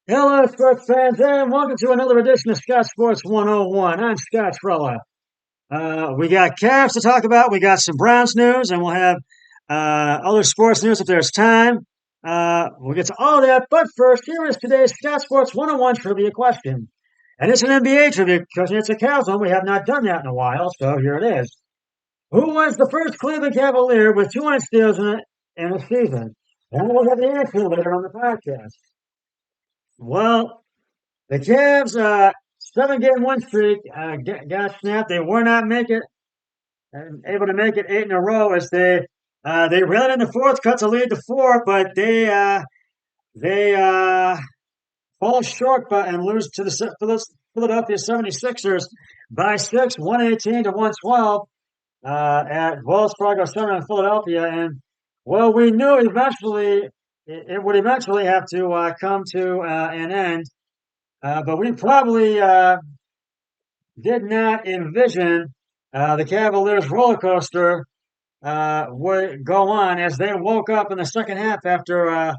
Hello, sports fans, and welcome to another edition of Scott Sports 101. I'm Scott Trella. We got Cavs to talk about. We got some Browns news, and we'll have other sports news if there's time. We'll get to all that. But first, here is today's Scott Sports 101 trivia question. And it's an NBA trivia question. It's a Cavs one. We have not done that in a while, so here it is. Who was the first Cleveland Cavalier with 200 steals in a season? And we'll have the answer later on the podcast. Well, the Cavs, 7 game win streak got snapped. They were not able to make it eight in a row as they ran in the fourth, cut the lead to four, but they fall short and lose to the Philadelphia 76ers by six, 118 to 112 at Wells Fargo Center in Philadelphia. And well, we knew eventually it would eventually have to come to an end. But we probably did not envision the Cavaliers roller coaster would go on as they woke up in the second half after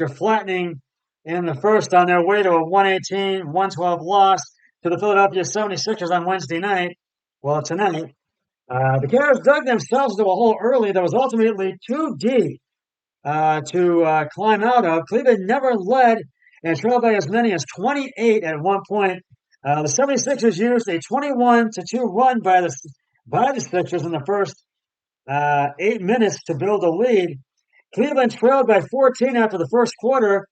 flattening in the first on their way to a 118-112 loss to the Philadelphia 76ers on Wednesday night. Well, tonight, the Cavs dug themselves into a hole early that was ultimately too deep to climb out of. Cleveland never led and trailed by as many as 28 at one point. The 76ers used a 21-2 run by the Sixers in the first 8 minutes to build a lead. Cleveland trailed by 14 after the first quarter,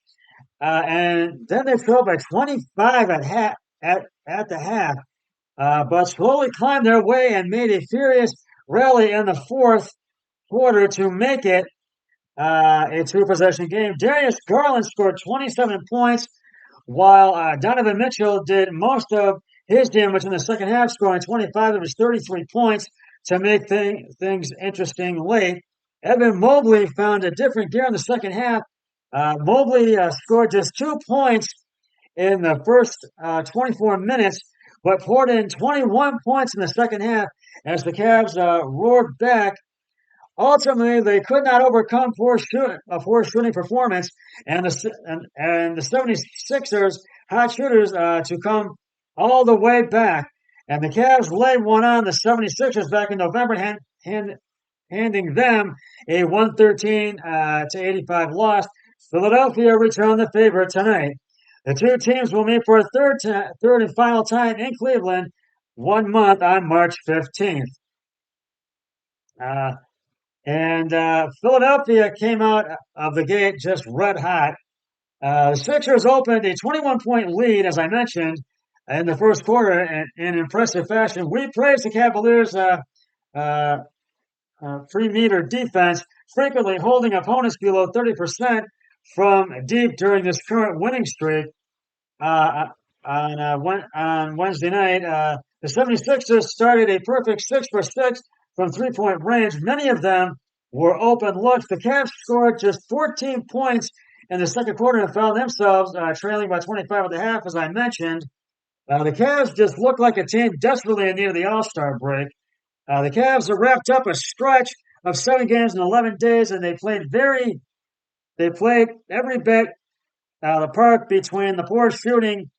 and then they trailed by 25 at the half, but slowly climbed their way and made a furious rally in the fourth quarter to make it a two-possession game. Darius Garland scored 27 points, while Donovan Mitchell did most of his damage in the second half, scoring 25 of his 33 points to make things interesting late. Evan Mobley found a different gear in the second half. Mobley scored just 2 points in the first 24 minutes, but poured in 21 points in the second half as the Cavs roared back. Ultimately, they could not overcome a poor shooting performance, and the 76ers hot shooters to come all the way back. And the Cavs laid one on the 76ers back in November, handing them a 113-85 loss. Philadelphia returned the favor tonight. The two teams will meet for a third and final time in Cleveland 1 month on March 15th. And Philadelphia came out of the gate just red hot. The Sixers opened a 21-point lead, as I mentioned, in the first quarter in impressive fashion. We praised the Cavaliers' free-meter defense, frequently holding opponents below 30% from deep during this current winning streak. On Wednesday night, the 76ers started a perfect 6 for 6 from three-point range. Many of them were open looks. The Cavs scored just 14 points in the second quarter and found themselves trailing by 25 at the half, as I mentioned. The Cavs just looked like a team desperately in need of the All-Star break. The Cavs have wrapped up a stretch of 7 games in 11 days, and they played every bit the part between the poor shooting,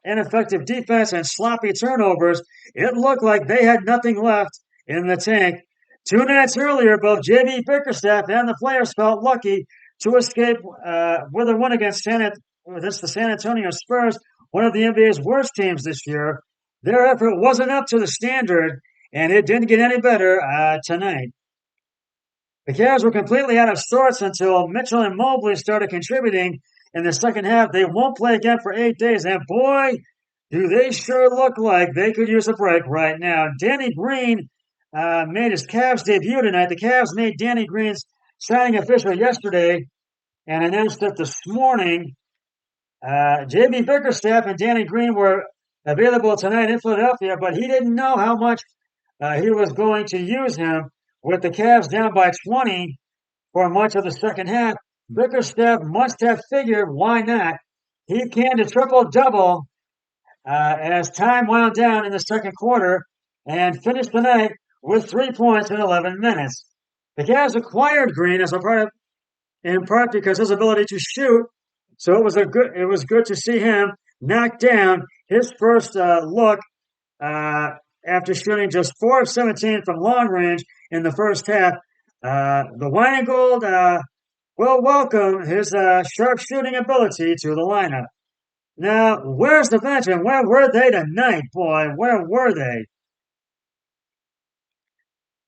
ineffective defense, and sloppy turnovers. It looked like they had nothing left in the tank. 2 nights earlier, both J.B. Bickerstaff and the players felt lucky to escape with a win against the San Antonio Spurs, one of the NBA's worst teams this year. Their effort wasn't up to the standard, and it didn't get any better tonight. The Cavs were completely out of sorts until Mitchell and Mobley started contributing in the second half. They won't play again for 8 days, and boy, do they sure look like they could use a break right now. Danny Green made his Cavs debut tonight. The Cavs made Danny Green's signing official yesterday and announced it this morning. J.B. Bickerstaff and Danny Green were available tonight in Philadelphia, but he didn't know how much he was going to use him with the Cavs down by 20 for much of the second half. Bickerstaff must have figured, why not? He canned a triple-double as time wound down in the second quarter and finished the night with 3 points in 11 minutes. The Cavs acquired Green in part because his ability to shoot So it was good to see him knock down his first look uh, after shooting just 4 of 17 from long range in the first half. The Wine and Gold will welcome his sharp shooting ability to the lineup. Now, where's the bench and where were they tonight, boy? Where were they?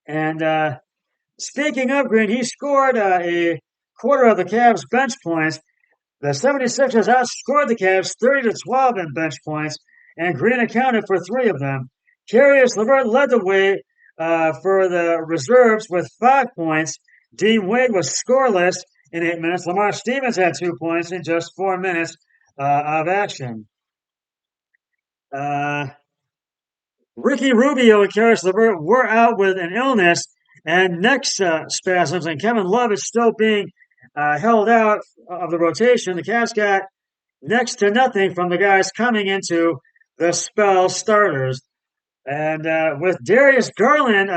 And speaking of Green, he scored a quarter of the Cavs' bench points. The 76ers outscored the Cavs 30 to 12 in bench points, and Green accounted for 3 of them. Curious LeVert led the way for the reserves with 5 points. Dean Wade was scoreless in 8 minutes. Lamar Stevens had 2 points in just 4 minutes of action. Ricky Rubio and Caris LeVert were out with an illness and neck spasms, and Kevin Love is still being held out of the rotation. The Cavs got next to nothing from the guys coming into the spell starters. And with Darius Garland,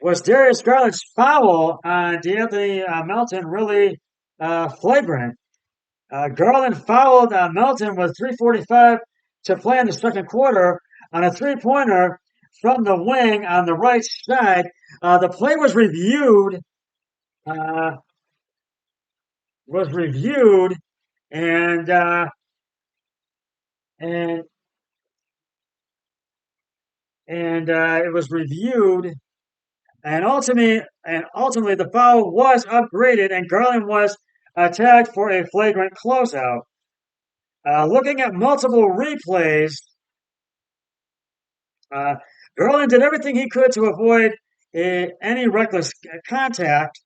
was Darius Garland's foul on De'Anthony Melton really flagrant? Garland fouled Melton with 3:45 to play in the second quarter on a three-pointer from the wing on the right side. The play was reviewed, uh, and and it was reviewed, and ultimately the foul was upgraded, and Garland was tagged for a flagrant closeout. Looking at multiple replays, uh, Garland did everything he could to avoid any reckless contact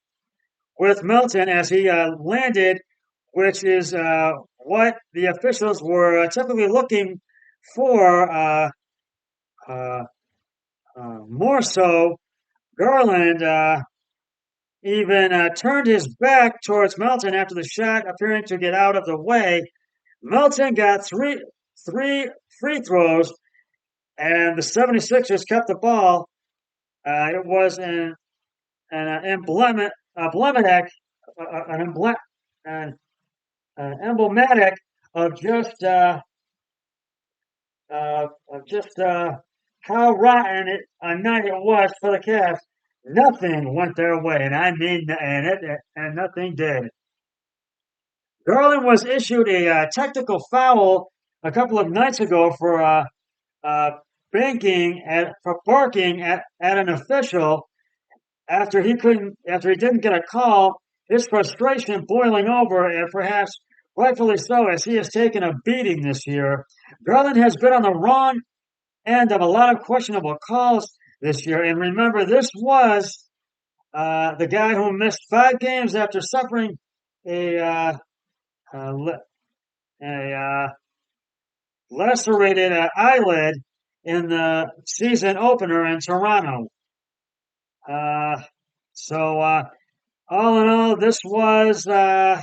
with Melton as he landed, which is what the officials were typically looking for. Uh, More so, Garland even turned his back towards Melton after the shot, appearing to get out of the way. Melton got three free throws, and the 76ers kept the ball. It was an emblematic of just how rotten a night it was for the Cavs. Nothing went their way, and I mean, and nothing did. Garland was issued a technical foul a couple of nights ago for uh, for barking at an official after he didn't get a call. His frustration boiling over, and perhaps rightfully so, as he has taken a beating this year. Garland has been on the wrong end of a lot of questionable calls this year. And remember, this was the guy who missed 5 games after suffering a, uh, a, a lacerated eyelid in the season opener in Toronto. Uh, so, all in all, this was not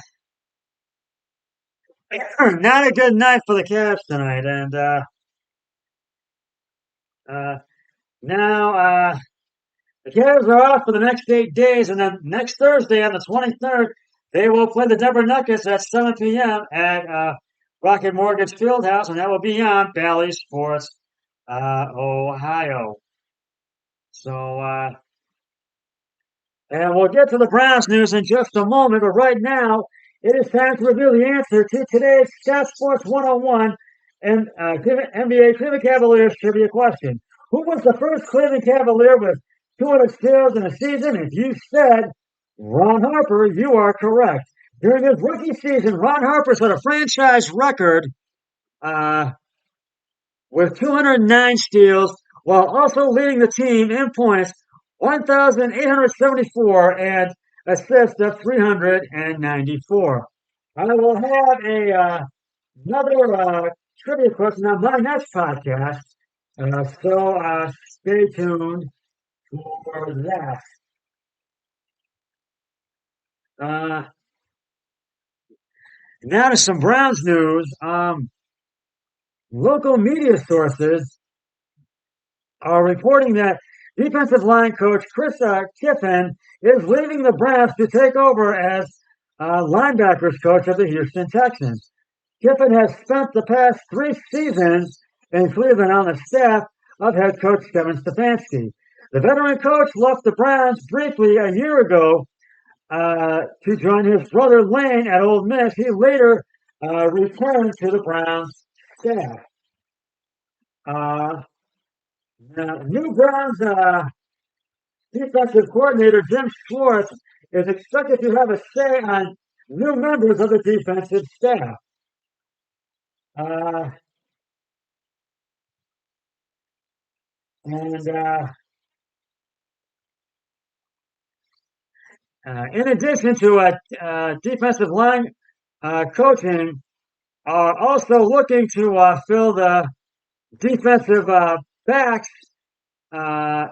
a good night for the Cavs tonight. And uh, now the Cavs are off for the next 8 days, and then next Thursday on the 23rd, they will play the Denver Nuggets at 7 p.m. at Rocket Mortgage Fieldhouse, and that will be on Bally Sports, Ohio. So, and we'll get to the Browns news in just a moment, but right now, it is time to reveal the answer to today's Scott Sports 101 and NBA Cleveland Cavaliers trivia question. Who was the first Cleveland Cavalier with 200 steals in a season? If you said Ron Harper, you are correct. During his rookie season, Ron Harper set a franchise record with 209 steals, while also leading the team in points, 1,874, and assists of 394. I will have another trivia question on my next podcast, so stay tuned for that. Now to some Browns news. Local media sources are reporting that defensive line coach Chris Kiffin is leaving the Browns to take over as linebackers coach of the Houston Texans. Kiffin has spent the past 3 seasons in Cleveland on the staff of head coach Kevin Stefanski. The veteran coach left the Browns briefly a year ago to join his brother Lane at Ole Miss. He later returned to the Browns staff. New Browns defensive coordinator Jim Schwartz is expected to have a say on new members of the defensive staff. Uh, and In addition to defensive line coaching, are also looking to fill the defensive backs uh,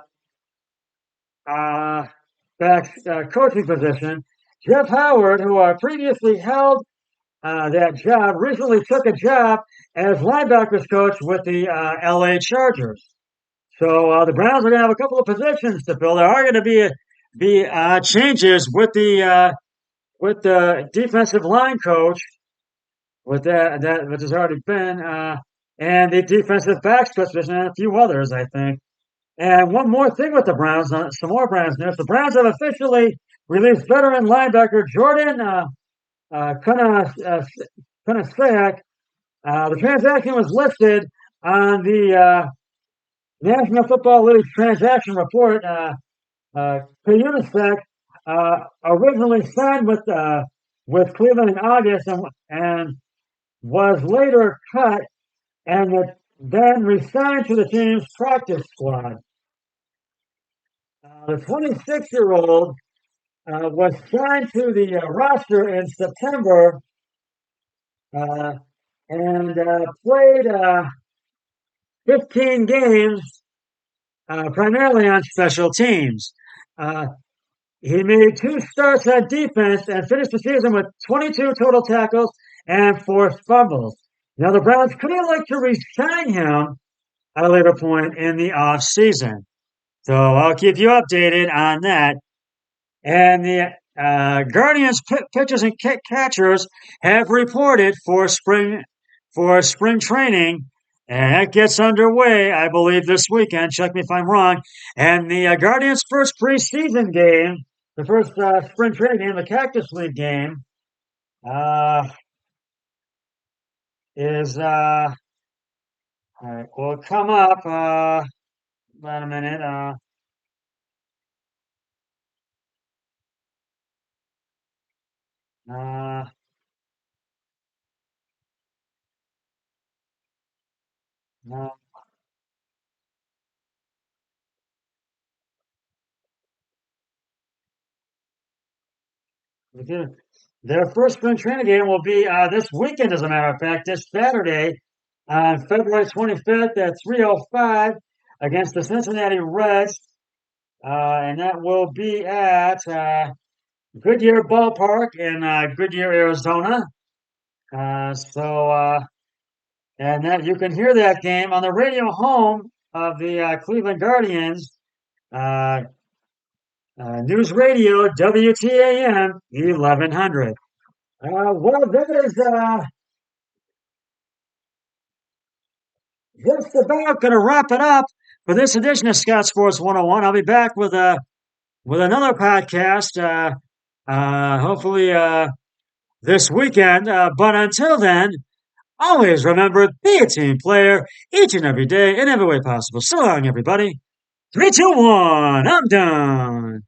coaching position. Jeff Howard, who previously held that job, recently took a job as linebackers coach with the LA Chargers. So the Browns are going to have a couple of positions to fill. There are going to be changes with the defensive line coach, with that which has already been, and the defensive backs coach position, and a few others, I think. And one more thing with the Browns, some more Browns news. The Browns have officially released veteran linebacker Jordan Kunasek. The transaction was listed on the National Football League transaction report. Kunasek originally signed with Cleveland in August and was later cut and then re-signed to the team's practice squad. The 26-year-old was signed to the roster in September and played 15 games, primarily on special teams. He made 2 starts at defense and finished the season with 22 total tackles and 4 fumbles. Now, the Browns could like to re-sign him at a later point in the offseason. So I'll keep you updated on that. And the Guardians pitchers and catchers have reported for spring training, and that gets underway, I believe, this weekend. Check me if I'm wrong. And the Guardians' first preseason game, the first spring training game, the Cactus League game, is will come up. Wait a minute. Uh, no, their first spring training game will be this weekend, as a matter of fact, this Saturday on February 25th at 3:05 against the Cincinnati Reds. And that will be at Goodyear Ballpark in Goodyear, Arizona. And that you can hear that game on the radio home of the Cleveland Guardians, uh, News Radio WTAM 1100. Well, that is just about going to wrap it up for this edition of Scott Sports 101. I'll be back with another podcast, hopefully this weekend. But until then, always remember, be a team player each and every day in every way possible. So long, everybody. 3, 2, 1. I'm done.